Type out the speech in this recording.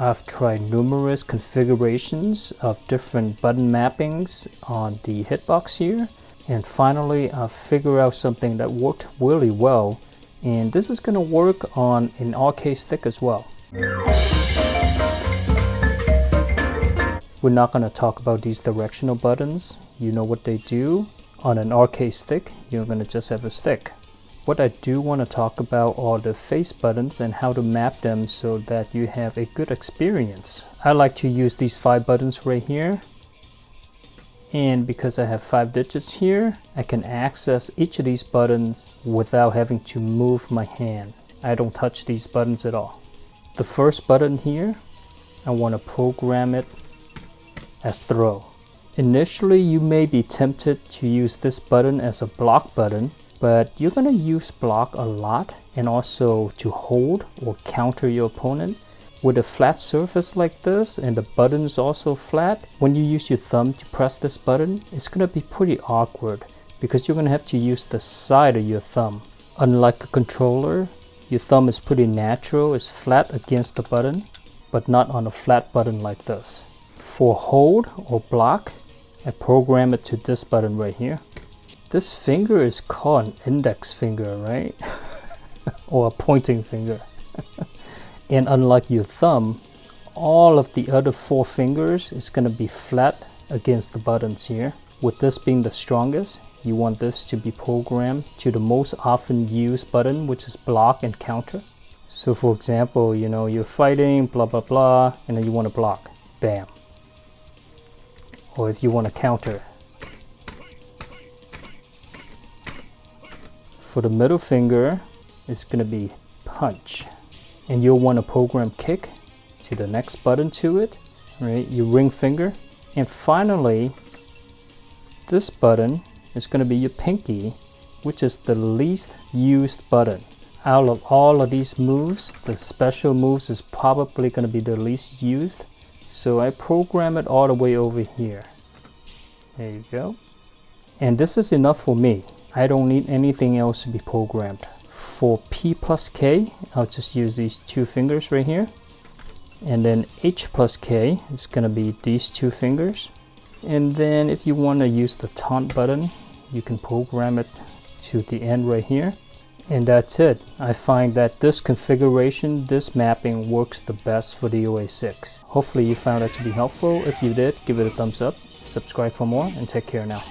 I've tried numerous configurations of different button mappings on the hitBOX here, and finally I figured out something that worked really well, and this is going to work on an arcade stick as well. We're not going to talk about these directional buttons. You know what they do. On an arcade stick, you're going to just have a stick. What I do want to talk about are the face buttons and how to map them so that you have a good experience. I like to use these 5 buttons right here. And because I have 5 digits here, I can access each of these buttons without having to move my hand. I don't touch these buttons at all. The first button here, I want to program it as throw. Initially, you may be tempted to use this button as a block button, but you're going to use block a lot and also to hold or counter your opponent. With a flat surface like this and the button is also flat, when you use your thumb to press this button, it's going to be pretty awkward because you're going to have to use the side of your thumb. Unlike a controller, your thumb is pretty natural, it's flat against the button, but not on a flat button like this. For hold or block, I program it to this button right here. This finger is called an index finger, right? Or a pointing finger. And unlike your thumb, all of the other 4 fingers is going to be flat against the buttons here. With this being the strongest, you want this to be programmed to the most often used button, which is block and counter. So for example, you know, you're fighting, blah, blah, blah, and then you want to block, bam. Or if you want to counter. For the middle finger, it's going to be punch. And you'll want to program kick to the next button to it, right? Your ring finger. And finally, this button is going to be your pinky, which is the least used button. Out of all of these moves, the special moves is probably going to be the least used. So I program it all the way over here. There you go. And this is enough for me. I don't need anything else to be programmed. For P plus K, I'll just use these 2 fingers right here. And then H plus K is going to be these 2 fingers. And then if you want to use the taunt button, you can program it to the end right here. And that's it. I find that this configuration, this mapping works the best for the DOA6. Hopefully you found that to be helpful. If you did, give it a thumbs up, subscribe for more, and take care now.